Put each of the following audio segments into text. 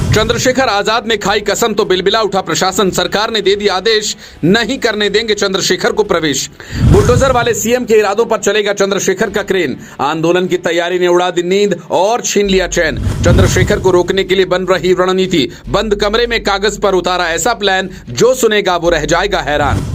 चंद्रशेखर आजाद ने खाई कसम तो बिलबिला उठा प्रशासन। सरकार ने दे दिया आदेश, नहीं करने देंगे चंद्रशेखर को प्रवेश। बुलडोजर वाले सीएम के इरादों पर चलेगा चंद्रशेखर का क्रेन। आंदोलन की तैयारी ने उड़ा दी नींद और छीन लिया चैन। चंद्रशेखर को रोकने के लिए बन रही रणनीति, बंद कमरे में कागज पर उतारा ऐसा प्लान, जो सुनेगा वो रह जाएगा हैरान।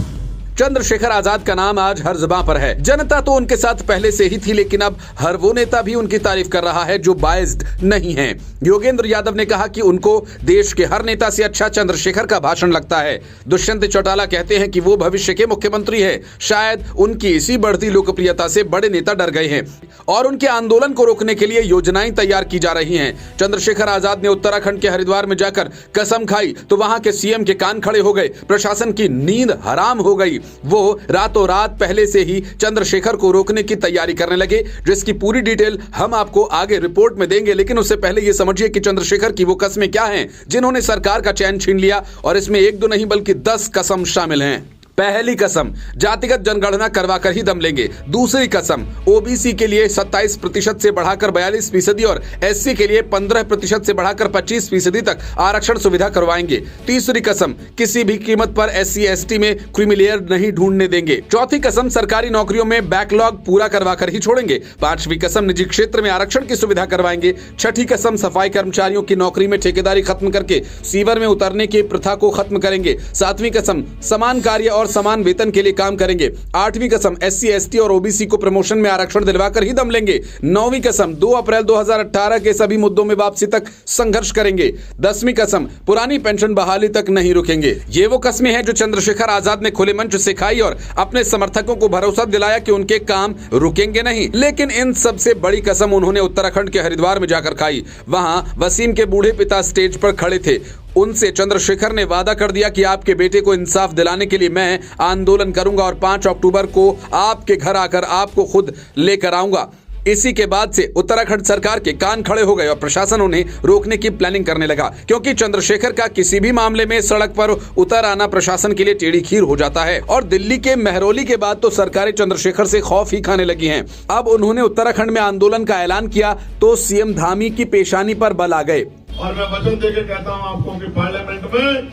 चंद्रशेखर आजाद का नाम आज हर जुबां पर है। जनता तो उनके साथ पहले से ही थी, लेकिन अब हर वो नेता भी उनकी तारीफ कर रहा है जो बायस्ड नहीं है। योगेंद्र यादव ने कहा कि उनको देश के हर नेता से अच्छा चंद्रशेखर का भाषण लगता है। दुष्यंत चौटाला कहते हैं कि वो भविष्य के मुख्यमंत्री है। शायद उनकी इसी बढ़ती लोकप्रियता से बड़े नेता डर गए हैं और उनके आंदोलन को रोकने के लिए योजनाएं तैयार की जा रही हैं। चंद्रशेखर आजाद ने उत्तराखंड के हरिद्वार में जाकर कसम खाई तो वहां के सीएम के कान खड़े हो गए। प्रशासन की नींद हराम हो गई। वो रातों रात पहले से ही चंद्रशेखर को रोकने की तैयारी करने लगे, जिसकी पूरी डिटेल हम आपको आगे रिपोर्ट में देंगे। लेकिन उससे पहले ये समझिए कि चंद्रशेखर की वो कस्में क्या हैं जिन्होंने सरकार का चैन छीन लिया, और इसमें एक दो नहीं बल्कि 10 कसम शामिल हैं। पहली कसम, जातिगत जनगणना करवाकर ही दम लेंगे। दूसरी कसम, ओबीसी के लिए 27% से बढ़ाकर 42% और एससी के लिए 15% से बढ़ाकर 25% तक आरक्षण सुविधा करवाएंगे। तीसरी कसम, किसी भी कीमत पर SC ST में क्रीमी लेयर नहीं ढूंढने देंगे। चौथी कसम, सरकारी नौकरियों में बैकलॉग पूरा करवाकर ही छोड़ेंगे। पांचवी कसम, निजी क्षेत्र में आरक्षण की सुविधा करवाएंगे। छठी कसम, सफाई कर्मचारियों की नौकरी में ठेकेदारी खत्म करके सीवर में उतरने की प्रथा को खत्म करेंगे। सातवीं कसम, समान कार्य और समान वेतन के लिए काम करेंगे। आठवीं कसम, SC ST और OBC को प्रमोशन में आरक्षण दिलवाकर ही दम लेंगे। नौवीं कसम, 2 अप्रैल 2018 के सभी मुद्दों में वापसी तक संघर्ष करेंगे। 10वीं कसम, पुरानी पेंशन बहाली तक नहीं रुकेंगे। ये वो कस्में हैं जो चंद्रशेखर आजाद ने खुले मंच से खाई और अपने समर्थकों को भरोसा दिलाया कि उनके काम रुकेंगे नहीं। लेकिन इन सबसे बड़ी कसम उन्होंने उत्तराखंड के हरिद्वार में जाकर खाई। वहां वसीम के बूढ़े पिता स्टेज पर खड़े थे। उनसे चंद्रशेखर ने वादा कर दिया कि आपके बेटे को इंसाफ दिलाने के लिए मैं आंदोलन करूंगा और 5 अक्टूबर को आपके घर आकर आपको खुद लेकर आऊंगा। इसी के बाद से उत्तराखंड सरकार के कान खड़े हो गए और प्रशासन उन्हें रोकने की प्लानिंग करने लगा, क्योंकि चंद्रशेखर का किसी भी मामले में सड़क पर उतर आना प्रशासन के लिए टेढ़ी खीर हो जाता है। और दिल्ली के महरौली के बाद तो सरकारें चंद्रशेखर से खौफ ही खाने लगी हैं। अब उन्होंने उत्तराखंड में आंदोलन का ऐलान किया तो सीएम धामी की पेशानी पर बल आ गए। और मैं वचन देके कहता हूं आपको कि पार्लियामेंट में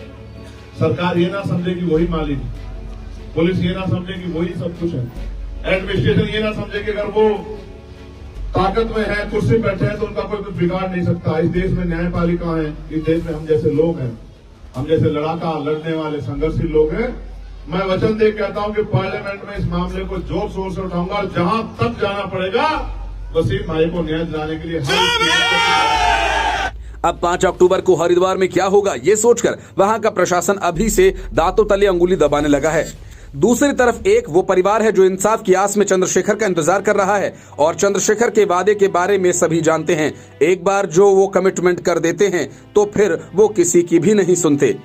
सरकार ये ना समझे कि वही मालिक, पुलिस ये ना समझे कि वही सब कुछ है, एडमिनिस्ट्रेशन ये ना समझे कि अगर वो ताकत में है, कुर्सी बैठे हैं तो उनका कोई कुछ बिगाड़ नहीं सकता। इस देश में न्यायपालिका है, इस देश में हम जैसे लोग हैं, हम जैसे लड़ाका लड़ने वाले संघर्षशील लोग हैं। मैं वचन दे कहता हूं कि पार्लियामेंट में इस मामले को जोर शोर से उठाऊंगा और जहां तक जाना पड़ेगा वसीम भाई को न्याय दिलाने के लिए। अब 5 अक्टूबर को हरिद्वार में क्या होगा, ये सोचकर वहां का प्रशासन अभी से दांतों तले अंगुली दबाने लगा है। दूसरी तरफ एक वो परिवार है जो इंसाफ की आस में चंद्रशेखर का इंतजार कर रहा है, और चंद्रशेखर के वादे के बारे में सभी जानते हैं। एक बार जो वो कमिटमेंट कर देते हैं तो फिर वो किसी की भी नहीं सुनते।